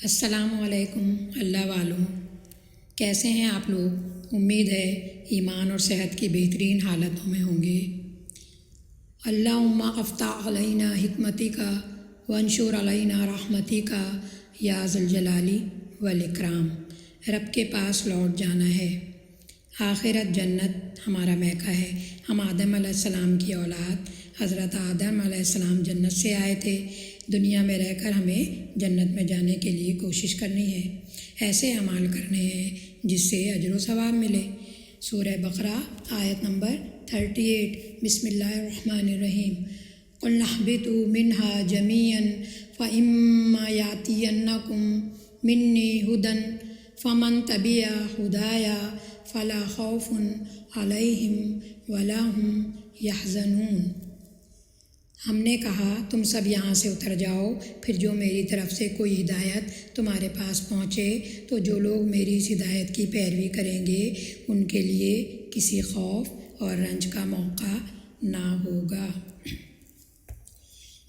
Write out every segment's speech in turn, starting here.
السلام علیکم اللہ والوں، کیسے ہیں آپ لوگ؟ امید ہے ایمان اور صحت کی بہترین حالتوں میں ہوں گے۔ اللہم افتح علینا حکمتی کا وانشر علینا رحمتی کا یا ذی الجلال والاکرام۔ رب کے پاس لوٹ جانا ہے، آخرت جنت ہمارا میکہ ہے۔ ہم آدم علیہ السلام کی اولاد، حضرت آدم علیہ السلام جنت سے آئے تھے۔ دنیا میں رہ کر ہمیں جنت میں جانے کے لیے کوشش کرنی ہے، ایسے اعمال کرنے ہیں جس سے اجر و ثواب ملے۔ سورہ بقرہ آیت نمبر 38۔ بسم اللہ الرحمن الرحیم۔ قُلْ اهْبِطُوا مِنْهَا جَمِيعًا فَإِمَّا يَأْتِيَنَّكُم مِّنِّي هُدًى فَمَن تَبِعَ هُدَايَ فَلَا خَوْفٌ عَلَيْهِمْ وَلَا هُمْ يَحْزَنُونَ۔ ہم نے کہا تم سب یہاں سے اتر جاؤ، پھر جو میری طرف سے کوئی ہدایت تمہارے پاس پہنچے تو جو لوگ میری اس ہدایت کی پیروی کریں گے ان کے لیے کسی خوف اور رنج کا موقع نہ ہوگا۔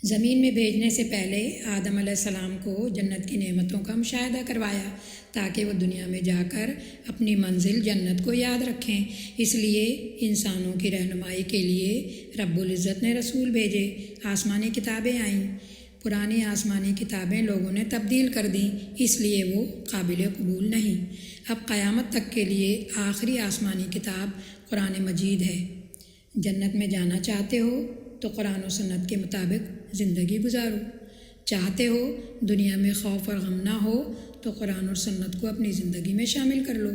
زمین میں بھیجنے سے پہلے آدم علیہ السلام کو جنت کی نعمتوں کا مشاہدہ کروایا تاکہ وہ دنیا میں جا کر اپنی منزل جنت کو یاد رکھیں۔ اس لیے انسانوں کی رہنمائی کے لیے رب العزت نے رسول بھیجے، آسمانی کتابیں آئیں۔ پرانی آسمانی کتابیں لوگوں نے تبدیل کر دیں، اس لیے وہ قابل قبول نہیں۔ اب قیامت تک کے لیے آخری آسمانی کتاب قرآن مجید ہے۔ جنت میں جانا چاہتے ہو تو قرآن و سنت کے مطابق زندگی گزارو، چاہتے ہو دنیا میں خوف اور غم نہ ہو تو قرآن اور سنت کو اپنی زندگی میں شامل کر لو۔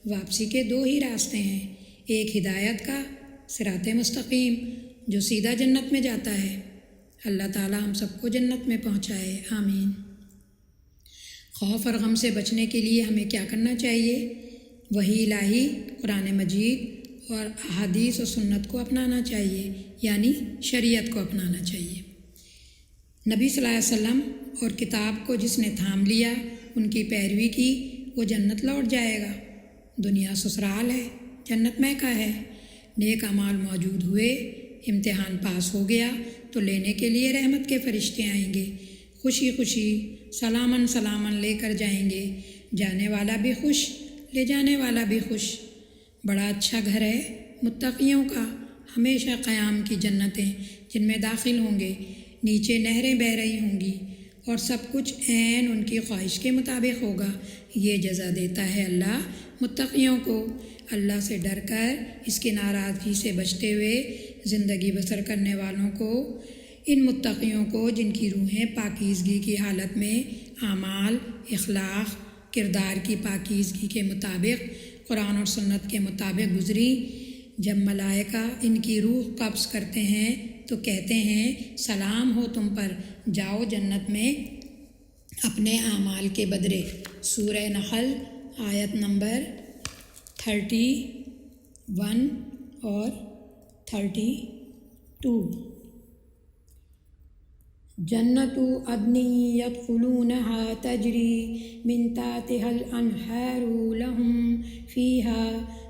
واپسی کے دو ہی راستے ہیں، ایک ہدایت کا صراط مستقیم جو سیدھا جنت میں جاتا ہے۔ اللہ تعالی ہم سب کو جنت میں پہنچائے، آمین۔ خوف اور غم سے بچنے کے لیے ہمیں کیا کرنا چاہیے؟ وحی الہی، قرآن مجید اور احادیث و سنت کو اپنانا چاہیے، یعنی شریعت کو اپنانا چاہیے۔ نبی صلی اللہ علیہ وسلم اور کتاب کو جس نے تھام لیا، ان کی پیروی کی، وہ جنت لوٹ جائے گا۔ دنیا سسرال ہے، جنت میکہ ہے۔ نیک اعمال موجود ہوئے، امتحان پاس ہو گیا تو لینے کے لیے رحمت کے فرشتے آئیں گے، خوشی خوشی سلامن سلامن لے کر جائیں گے۔ جانے والا بھی خوش، لے جانے والا بھی خوش۔ بڑا اچھا گھر ہے متقیوں کا، ہمیشہ قیام کی جنتیں جن میں داخل ہوں گے، نیچے نہریں بہہ رہی ہوں گی اور سب کچھ عین ان کی خواہش کے مطابق ہوگا۔ یہ جزا دیتا ہے اللہ متقیوں کو۔ اللہ سے ڈر کر اس کی ناراضگی سے بچتے ہوئے زندگی بسر کرنے والوں کو، ان متقیوں کو جن کی روحیں پاکیزگی کی حالت میں اعمال، اخلاق، کردار کی پاکیزگی کے مطابق قرآن اور سنت کے مطابق گزری، جب ملائکہ ان کی روح قبض کرتے ہیں تو کہتے ہیں سلام ہو تم پر، جاؤ جنت میں اپنے اعمال کے بدلے۔ سورہ نحل آیت نمبر 31 اور 32۔ جنت عدن يدخلونها تجری من تحتها الانہار لهم فیہا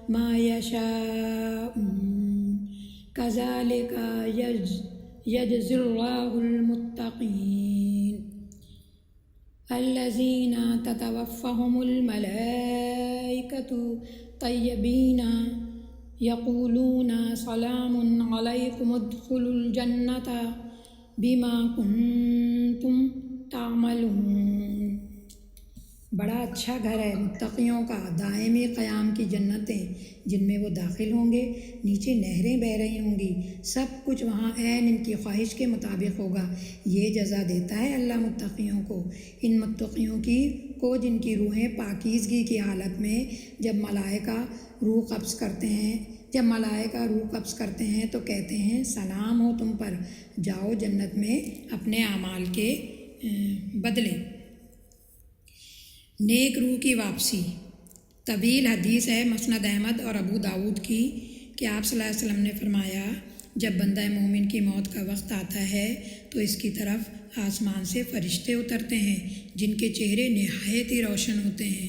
ما یشاءون کذالک یجزی اللہ المتقین الذین تتوفاہم الملائکۃ طیبین یقولون سلام علیکم ادخلوا الجنۃ بما کنتم تعملون۔ بڑا اچھا گھر ہے متقیوں کا، دائمی قیام کی جنتیں جن میں وہ داخل ہوں گے، نیچے نہریں بہہ رہی ہوں گی، سب کچھ وہاں عین ان کی خواہش کے مطابق ہوگا۔ یہ جزا دیتا ہے اللہ متقیوں کو، ان متقیوں کو جن کی روحیں پاکیزگی کی حالت میں جب ملائکہ روح قبض کرتے ہیں تو کہتے ہیں سلام ہو تم پر، جاؤ جنت میں اپنے اعمال کے بدلے۔ نیک روح کی واپسی۔ طویل حدیث ہے مسند احمد اور ابو داؤد کی کہ آپ صلی اللہ علیہ وسلم نے فرمایا جب بندہ مومن کی موت کا وقت آتا ہے تو اس کی طرف آسمان سے فرشتے اترتے ہیں جن کے چہرے نہایت ہی روشن ہوتے ہیں،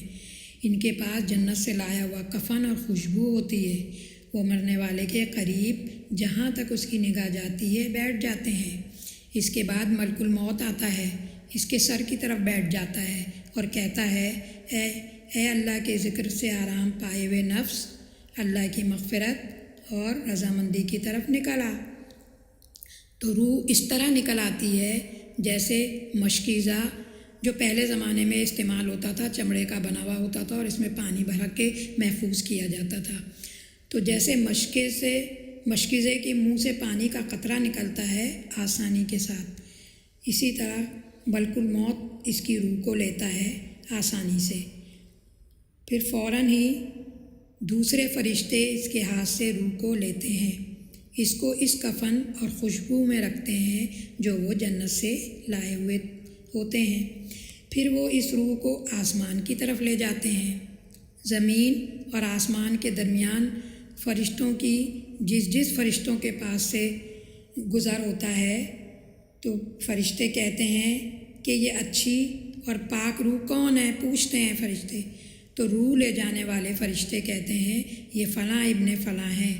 ان کے پاس جنت سے لایا ہوا کفن اور خوشبو ہوتی ہے۔ وہ مرنے والے کے قریب جہاں تک اس کی نگاہ جاتی ہے بیٹھ جاتے ہیں۔ اس کے بعد ملک الموت آتا ہے، اس کے سر کی طرف بیٹھ جاتا ہے اور کہتا ہے اے اللہ کے ذکر سے آرام پائے ہوئے نفس، اللہ کی مغفرت اور رضامندی کی طرف نکل آ۔ تو روح اس طرح نکل آتی ہے جیسے مشکیزہ، جو پہلے زمانے میں استعمال ہوتا تھا، چمڑے کا بنا ہوا ہوتا تھا اور اس میں پانی بھر کے محفوظ کیا جاتا تھا۔ تو جیسے مشکیزے کے منہ سے پانی کا قطرہ نکلتا ہے آسانی کے ساتھ، اسی طرح ملک الموت اس کی روح کو لیتا ہے آسانی سے، پھر فوراً ہی دوسرے فرشتے اس کے ہاتھ سے روح کو لیتے ہیں، اس کو اس کفن اور خوشبو میں رکھتے ہیں جو وہ جنت سے لائے ہوئے ہوتے ہیں۔ پھر وہ اس روح کو آسمان کی طرف لے جاتے ہیں۔ زمین اور آسمان کے درمیان فرشتوں کی جس فرشتوں کے پاس سے گزر ہوتا ہے تو فرشتے کہتے ہیں کہ یہ اچھی اور پاک روح کون ہے، پوچھتے ہیں فرشتے، تو روح لے جانے والے فرشتے کہتے ہیں یہ فلاں ابن فلاں ہیں،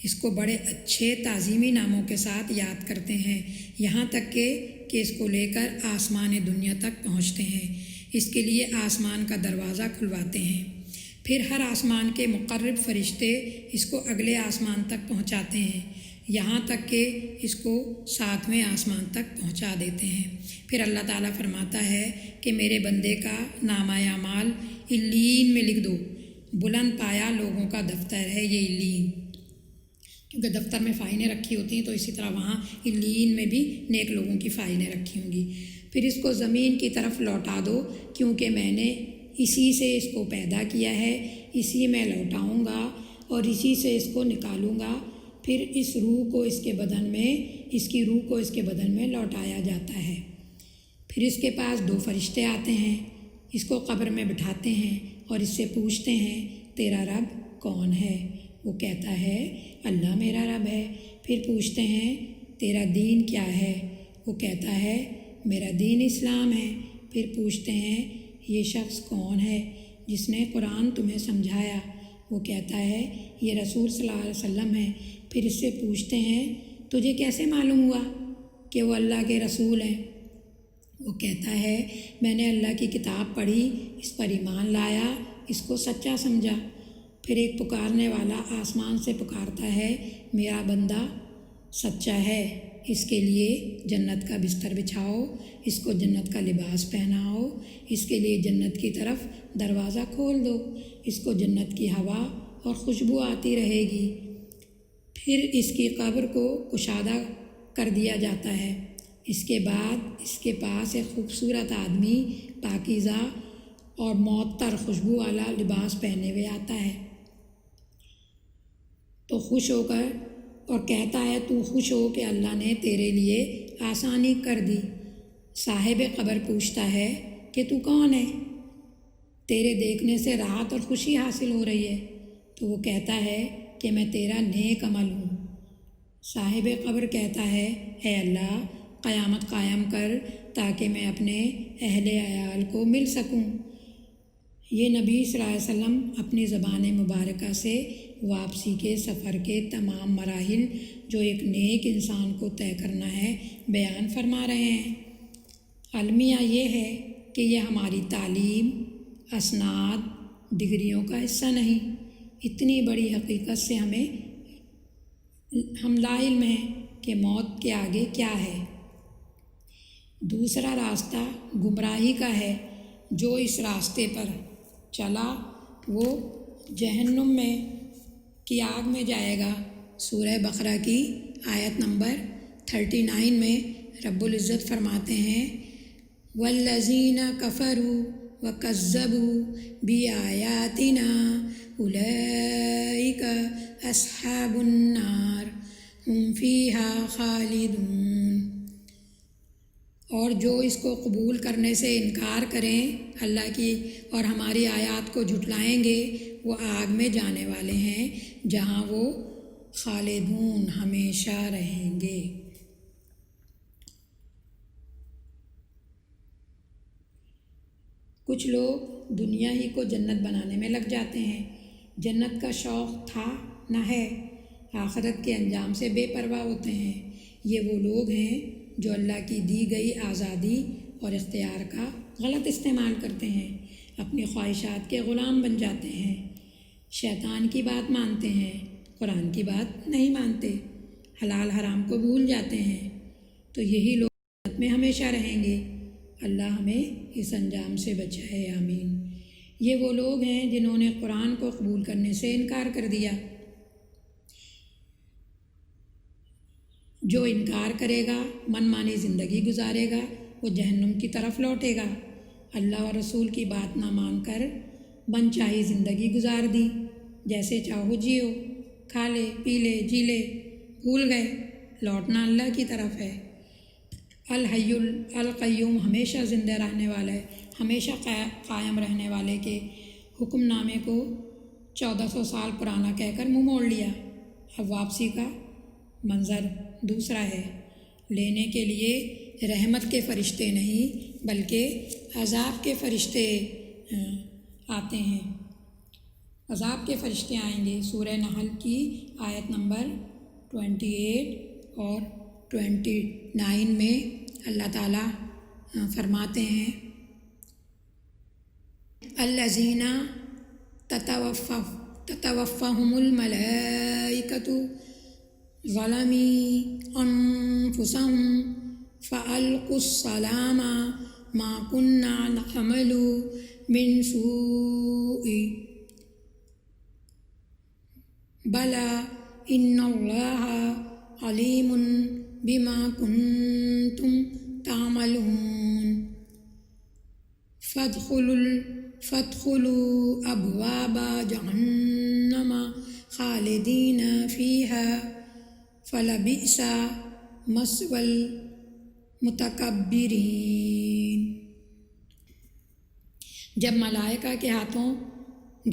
اس کو بڑے اچھے تعظیمی ناموں کے ساتھ یاد کرتے ہیں، یہاں تک کہ اس کو لے کر آسمان دنیا تک پہنچتے ہیں، اس کے لیے آسمان کا دروازہ کھلواتے ہیں، پھر ہر آسمان کے مقرب فرشتے اس کو اگلے آسمان تک پہنچاتے ہیں، یہاں تک کہ اس کو 7ویں آسمان تک پہنچا دیتے ہیں۔ پھر اللہ تعالیٰ فرماتا ہے کہ میرے بندے کا نامہ اعمال علیین میں لکھ دو، بلند پایا لوگوں کا دفتر ہے یہ علیین، کیونکہ دفتر میں فائلیں رکھی ہوتی ہیں، تو اسی طرح وہاں علیین میں بھی نیک لوگوں کی فائلیں رکھی ہوں گی۔ پھر اس کو زمین کی طرف لوٹا دو، کیونکہ میں نے اسی سے اس کو پیدا کیا ہے، اسی میں لوٹاؤں گا اور اسی سے اس کو نکالوں گا۔ پھر اس کی روح کو اس کے بدن میں لوٹایا جاتا ہے۔ پھر اس کے پاس 2 فرشتے آتے ہیں، اس کو قبر میں بٹھاتے ہیں اور اس سے پوچھتے ہیں تیرا رب کون ہے؟ وہ کہتا ہے اللہ میرا رب ہے۔ پھر پوچھتے ہیں تیرا دین کیا ہے؟ وہ کہتا ہے میرا دین اسلام ہے۔ پھر پوچھتے ہیں یہ شخص کون ہے جس نے قرآن تمہیں سمجھایا؟ وہ کہتا ہے یہ رسول صلی اللہ علیہ وسلم ہے۔ پھر اس سے پوچھتے ہیں تجھے کیسے معلوم ہوا کہ وہ اللہ کے رسول ہیں؟ وہ کہتا ہے میں نے اللہ کی کتاب پڑھی، اس پر ایمان لایا، اس کو سچا سمجھا۔ پھر ایک پکارنے والا آسمان سے پکارتا ہے میرا بندہ سچا ہے، اس کے لیے جنت کا بستر بچھاؤ، اس کو جنت کا لباس پہناؤ، اس کے لیے جنت کی طرف دروازہ کھول دو، اس کو جنت کی ہوا اور خوشبو آتی رہے گی۔ پھر اس کی قبر کو کشادہ کر دیا جاتا ہے۔ اس کے بعد اس کے پاس ایک خوبصورت آدمی پاکیزہ اور معطر خوشبو والا لباس پہنے ہوئے آتا ہے، تو خوش ہو کر اور کہتا ہے تو خوش ہو کہ اللہ نے تیرے لیے آسانی کر دی۔ صاحب قبر پوچھتا ہے کہ تو کون ہے؟ تیرے دیکھنے سے راحت اور خوشی حاصل ہو رہی ہے۔ تو وہ کہتا ہے کہ میں تیرا نیک عمل ہوں۔ صاحب قبر کہتا ہے اے اللہ قیامت قائم کر تاکہ میں اپنے اہل عیال کو مل سکوں۔ یہ نبی صلی اللہ علیہ وسلم اپنی زبان مبارکہ سے واپسی کے سفر کے تمام مراحل جو ایک نیک انسان کو طے کرنا ہے بیان فرما رہے ہیں۔ المیہ یہ ہے کہ یہ ہماری تعلیم، اسناد، ڈگریوں کا حصہ نہیں، اتنی بڑی حقیقت سے ہم لا علم ہیں کہ موت کے آگے کیا ہے۔ دوسرا راستہ گمراہی کا ہے، جو اس راستے پر چلا وہ جہنم کی آگ میں جائے گا۔ سورہ بقرہ کی آیت نمبر 39 میں رب العزت فرماتے ہیں والذین کفروا وکذبوا بآیاتنا اولئک اصحاب النار ہم فیہا خالدون۔ اور جو اس کو قبول کرنے سے انکار کریں اللہ کی اور ہماری آیات کو جھٹلائیں گے وہ آگ میں جانے والے ہیں جہاں وہ خالدون ہمیشہ رہیں گے۔ کچھ لوگ دنیا ہی کو جنت بنانے میں لگ جاتے ہیں، جنت کا شوق تھا نہ ہے، آخرت کے انجام سے بے پرواہ ہوتے ہیں۔ یہ وہ لوگ ہیں جو اللہ کی دی گئی آزادی اور اختیار کا غلط استعمال کرتے ہیں، اپنی خواہشات کے غلام بن جاتے ہیں، شیطان کی بات مانتے ہیں، قرآن کی بات نہیں مانتے، حلال حرام کو بھول جاتے ہیں، تو یہی لوگ جنت میں ہمیشہ رہیں گے۔ اللہ ہمیں اس انجام سے بچائے، آمین۔ یہ وہ لوگ ہیں جنہوں نے قرآن کو قبول کرنے سے انکار کر دیا۔ جو انکار کرے گا، من مانی زندگی گزارے گا، وہ جہنم کی طرف لوٹے گا۔ اللہ اور رسول کی بات نہ مان کر من چاہی زندگی گزار دی، جیسے چاہو جیو، کھا لے پی لے جی لے، بھول گئے لوٹنا اللہ کی طرف ہے۔ الحی القیوم ہمیشہ زندہ رہنے والا ہے، ہمیشہ قائم رہنے والے کے حکم نامے کو 1400 سال پرانا کہہ کر منہ موڑ لیا۔ اب واپسی کا منظر دوسرا ہے، لینے کے لیے رحمت کے فرشتے نہیں بلکہ عذاب کے فرشتے آتے ہیں، عذاب کے فرشتے آئیں گے۔ سورہ نحل کی آیت نمبر 28 اور 29 میں اللہ تعالیٰ فرماتے ہیں، الذین تتوفاہم الملائکۃ ظلمی انفسہم فألقوا السلام ما کنا نعمل من سوء بلی ان اللہ علیم بما کنتم تعملون فادخلوا ابواب جہنم خالدین فیہا فلبئس مثوی المتکبرین۔ جب ملائکہ کے ہاتھوں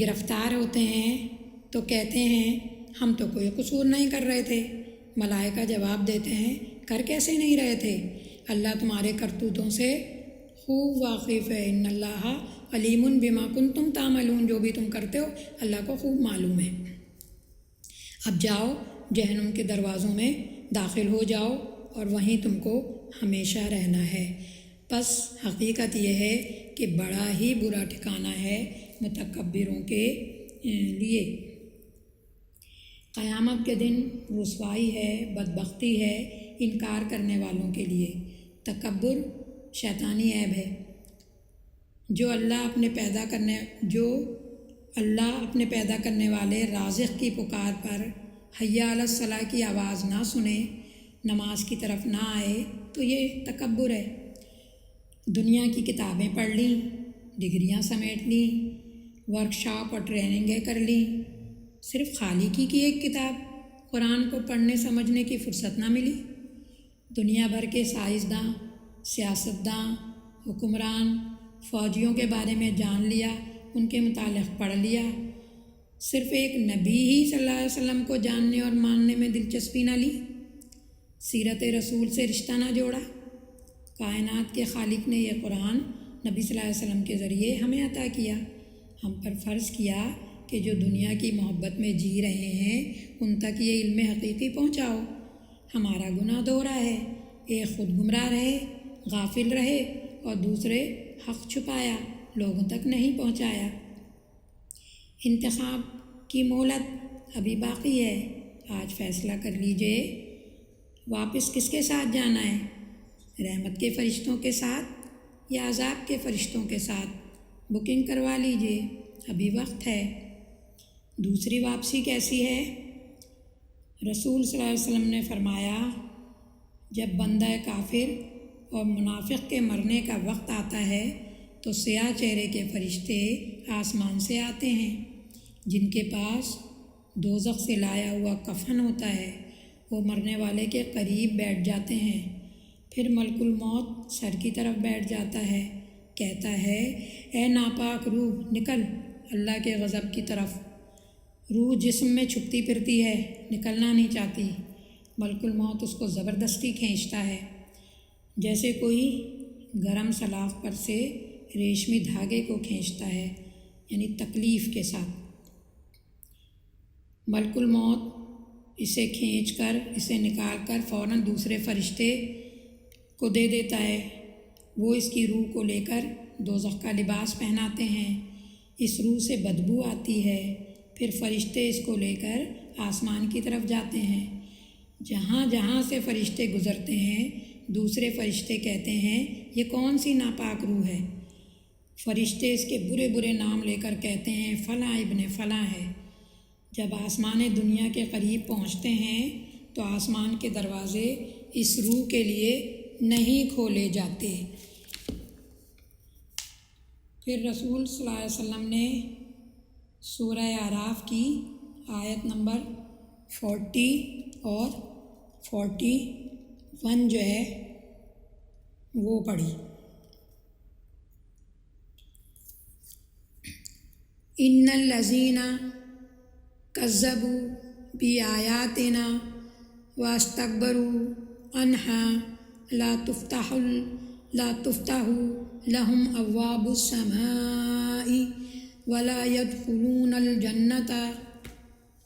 گرفتار ہوتے ہیں تو کہتے ہیں ہم تو کوئی قصور نہیں کر رہے تھے۔ ملائکہ جواب دیتے ہیں کر کیسے نہیں رہے تھے، اللہ تمہارے کرتوتوں سے خوب واقف ہے، ان اللہ علیم بما کنتم تعملون، جو بھی تم کرتے ہو اللہ کو خوب معلوم ہے۔ اب جاؤ جہنم کے دروازوں میں داخل ہو جاؤ اور وہیں تم کو ہمیشہ رہنا ہے۔ بس حقیقت یہ ہے کہ بڑا ہی برا ٹھکانہ ہے متکبروں کے لیے۔ قیامت کے دن رسوائی ہے، بدبختی ہے انکار کرنے والوں کے لیے۔ تکبر شیطانی عیب ہے۔ جو اللہ اپنے پیدا کرنے والے رازق کی پکار پر حی علی الصلاح کی آواز نہ سنے، نماز کی طرف نہ آئے تو یہ تکبر ہے۔ دنیا کی کتابیں پڑھ لیں، ڈگریاں سمیٹ لیں، ورکشاپ اور ٹریننگیں کر لیں، صرف خالقی کی ایک کتاب قرآن کو پڑھنے سمجھنے کی فرصت نہ ملی۔ دنیا بھر کے سائنسداں، سیاستداں، حکمران، فوجیوں کے بارے میں جان لیا، ان کے متعلق پڑھ لیا، صرف ایک نبی ہی صلی اللہ علیہ وسلم کو جاننے اور ماننے میں دلچسپی نہ لی، سیرت رسول سے رشتہ نہ جوڑا۔ کائنات کے خالق نے یہ قرآن نبی صلی اللہ علیہ وسلم کے ذریعے ہمیں عطا کیا، ہم پر فرض کیا کہ جو دنیا کی محبت میں جی رہے ہیں ان تک یہ علم حقیقی پہنچاؤ۔ ہمارا گناہ دوہرا ہے، ایک خود گمراہ رہے، غافل رہے، اور دوسرے حق چھپایا، لوگوں تک نہیں پہنچایا۔ انتخاب کی مہلت ابھی باقی ہے، آج فیصلہ کر لیجئے واپس کس کے ساتھ جانا ہے، رحمت کے فرشتوں کے ساتھ یا عذاب کے فرشتوں کے ساتھ۔ بکنگ کروا لیجئے، ابھی وقت ہے۔ دوسری واپسی کیسی ہے؟ رسول صلی اللہ علیہ وسلم نے فرمایا، جب بندہ کافر اور منافق کے مرنے کا وقت آتا ہے تو سیاہ چہرے کے فرشتے آسمان سے آتے ہیں، جن کے پاس دوزخ سے لایا ہوا کفن ہوتا ہے۔ وہ مرنے والے کے قریب بیٹھ جاتے ہیں، پھر ملک الموت سر کی طرف بیٹھ جاتا ہے، کہتا ہے اے ناپاک روح نکل اللہ کے غضب کی طرف۔ روح جسم میں چھپتی پھرتی ہے، نکلنا نہیں چاہتی، ملک الموت اس کو زبردستی کھینچتا ہے، جیسے کوئی گرم سلاخ پر سے ریشمی دھاگے کو کھینچتا ہے، یعنی تکلیف کے ساتھ۔ ملک الموت اسے کھینچ کر، اسے نکال کر فوراً دوسرے فرشتے کو دے دیتا ہے، وہ اس کی روح کو لے کر دوزخ کا لباس پہناتے ہیں، اس روح سے بدبو آتی ہے، پھر فرشتے اس کو لے کر آسمان کی طرف جاتے ہیں۔ جہاں جہاں سے فرشتے گزرتے ہیں دوسرے فرشتے کہتے ہیں یہ کون سی ناپاک روح ہے؟ فرشتے اس کے برے برے نام لے کر کہتے ہیں فلاں ابن فلاں ہے۔ جب آسمان دنیا کے قریب پہنچتے ہیں تو آسمان کے دروازے اس روح کے لیے نہیں کھولے جاتے۔ پھر رسول صلی اللہ علیہ وسلم نے سورہ اعراف کی آیت نمبر 40 اور 41 جو ہے وہ پڑھی۔ ان الذین کذبوا بآیاتنا واستکبروا عنہا لا تفتح لهم ابواب السماء ولا يدخلون الجنۃ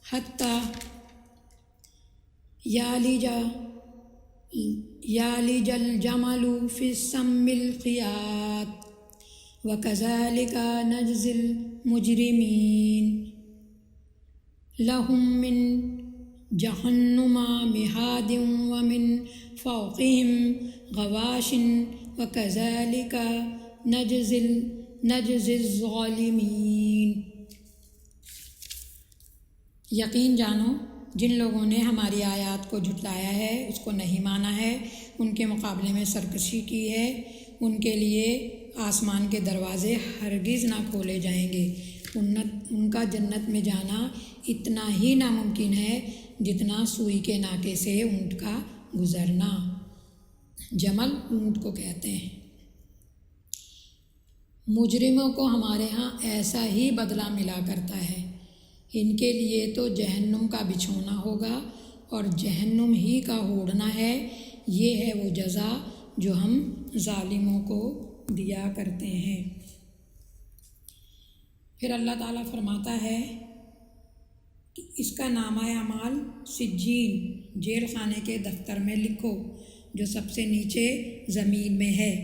حتی یالج الجمل فی السم الخیاط وکذالک نجزی المجرمین لهم من جہنم مہاد ومن فوقهم غواش وکذالک نجزی الظالمین۔ یقین جانو جن لوگوں نے ہماری آیات کو جھٹلایا ہے، اس کو نہیں مانا ہے، ان کے مقابلے میں سرکشی کی ہے، ان کے لیے آسمان کے دروازے ہرگز نہ کھولے جائیں گے۔ ان کا جنت میں جانا اتنا ہی ناممکن ہے جتنا سوئی کے ناکے سے اونٹ کا گزرنا۔ جمل اونٹ کو کہتے ہیں۔ مجرموں کو ہمارے ہاں ایسا ہی بدلہ ملا کرتا ہے، ان کے لیے تو جہنم کا بچھونا ہوگا اور جہنم ہی کا ہوڑنا ہے۔ یہ ہے وہ جزا جو ہم ظالموں کو دیا کرتے ہیں۔ پھر اللہ تعالیٰ فرماتا ہے کہ اس کا نامہ اعمال سجین جیل خانے کے دفتر میں لکھو جو سب سے نیچے زمین میں ہے۔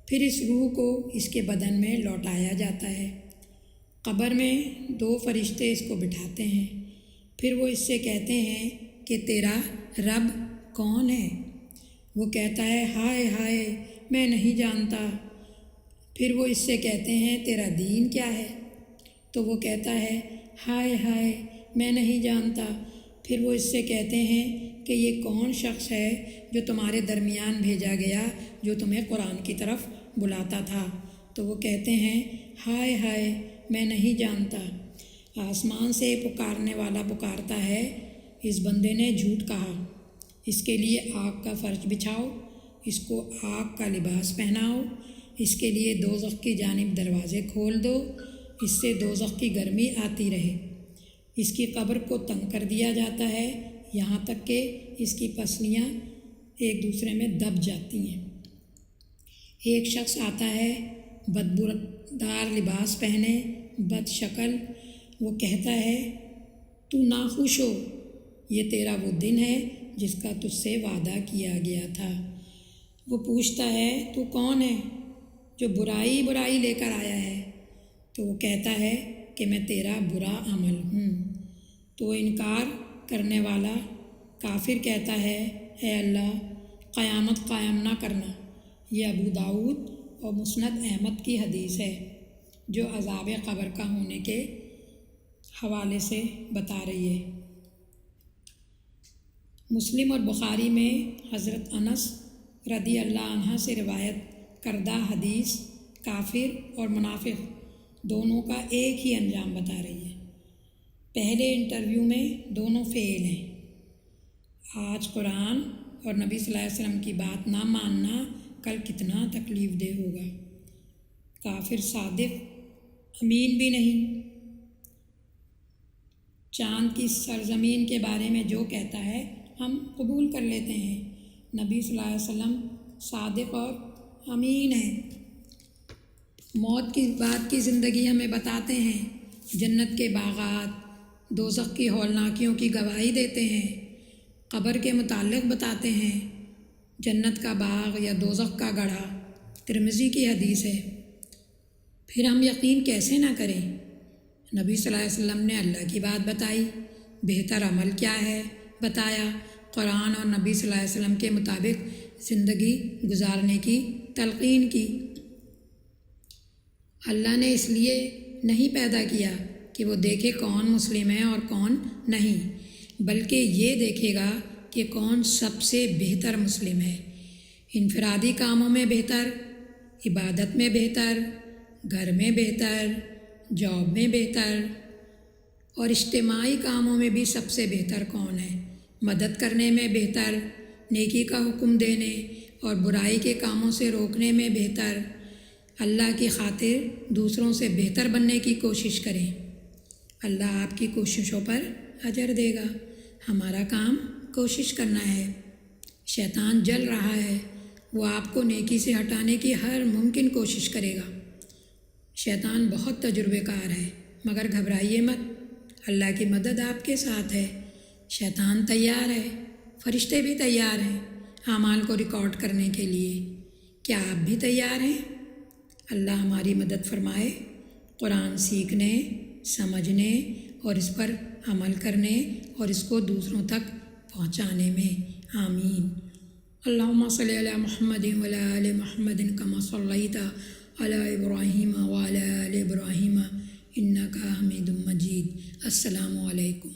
پھر اس روح کو اس کے بدن میں لوٹایا جاتا ہے۔ قبر میں 2 فرشتے اس کو بٹھاتے ہیں، پھر وہ اس سے کہتے ہیں کہ تیرا رب کون ہے؟ وہ کہتا ہے ہائے ہائے میں نہیں جانتا۔ پھر وہ اس سے کہتے ہیں تیرا دین کیا ہے؟ تو وہ کہتا ہے ہائے ہائے میں نہیں جانتا۔ پھر وہ اس سے کہتے ہیں کہ یہ کون شخص ہے جو تمہارے درمیان بھیجا گیا جو تمہیں قرآن کی طرف بلاتا تھا؟ تو وہ کہتے ہیں ہائے ہائے میں نہیں جانتا۔ آسمان سے پکارنے والا پکارتا ہے اس بندے نے جھوٹ کہا، اس کے لیے آگ کا فرش بچھاؤ، اس کو آگ کا لباس پہناؤ، اس کے لیے دوزخ کی جانب دروازے کھول دو، اس سے دوزخ کی گرمی آتی رہے۔ اس کی قبر کو تنگ کر دیا جاتا ہے یہاں تک کہ اس کی پسلیاں ایک دوسرے میں دب جاتی ہیں۔ ایک شخص آتا ہے بدبودار لباس پہنے، بد شکل، وہ کہتا ہے تو ناخوش ہو، یہ تیرا وہ دن ہے جس کا تجھ سے وعدہ کیا گیا تھا۔ وہ پوچھتا ہے تو کون ہے جو برائی لے کر آیا ہے؟ تو وہ کہتا ہے کہ میں تیرا برا عمل ہوں۔ تو انکار کرنے والا کافر کہتا ہے اے اللہ قیامت قائم نہ کرنا۔ یہ ابو داؤد اور مسند احمد کی حدیث ہے جو عذاب قبر کا ہونے کے حوالے سے بتا رہی ہے۔ مسلم اور بخاری میں حضرت انس رضی اللہ عنہ سے روایت کردہ حدیث کافر اور منافق دونوں کا ایک ہی انجام بتا رہی ہے۔ پہلے انٹرویو میں دونوں فیل ہیں۔ آج قرآن اور نبی صلی اللہ علیہ وسلم کی بات نہ ماننا کل کتنا تکلیف دہ ہوگا۔ کافر صادق امین بھی نہیں، چاند کی سرزمین کے بارے میں جو کہتا ہے ہم قبول کر لیتے ہیں۔ نبی صلی اللہ علیہ وسلم صادق اور امین ہیں۔ موت کی بعد کی زندگی ہمیں بتاتے ہیں، جنت کے باغات، دوزخ کی ہولناکیوں کی گواہی دیتے ہیں، قبر کے متعلق بتاتے ہیں، جنت کا باغ یا دوزخ کا گڑھا، ترمذی کی حدیث ہے۔ پھر ہم یقین کیسے نہ کریں؟ نبی صلی اللہ علیہ وسلم نے اللہ کی بات بتائی، بہتر عمل کیا ہے بتایا، قرآن اور نبی صلی اللہ علیہ وسلم کے مطابق زندگی گزارنے کی تلقین کی۔ اللہ نے اس لیے نہیں پیدا کیا کہ وہ دیکھے کون مسلم ہے اور کون نہیں، بلکہ یہ دیکھے گا کہ کون سب سے بہتر مسلم ہے۔ انفرادی کاموں میں بہتر، عبادت میں بہتر، گھر میں بہتر، جاب میں بہتر، اور اجتماعی کاموں میں بھی سب سے بہتر کون ہے، مدد کرنے میں بہتر، نیکی کا حکم دینے اور برائی کے کاموں سے روکنے میں بہتر، اللہ کی خاطر دوسروں سے بہتر بننے کی کوشش کریں۔ اللہ آپ کی کوششوں پر اجر دے گا۔ ہمارا کام کوشش کرنا ہے۔ شیطان جل رہا ہے، وہ آپ کو نیکی سے ہٹانے کی ہر ممکن کوشش کرے گا۔ شیطان بہت تجربے کار ہے، مگر گھبرائیے مت، اللہ کی مدد آپ کے ساتھ ہے۔ شیطان تیار ہے، فرشتے بھی تیار ہیں اعمال کو ریکارڈ کرنے کے لیے۔ کیا آپ بھی تیار ہیں؟ اللہ ہماری مدد فرمائے قرآن سیکھنے، سمجھنے اور اس پر عمل کرنے اور اس کو دوسروں تک پہنچانے میں۔ آمین۔ اللہم صلی علی محمد وعلی آل محمد کما صلیت علی ابراہیم وعلی آل ابراہیم انک حمید مجید۔ السلام علیکم۔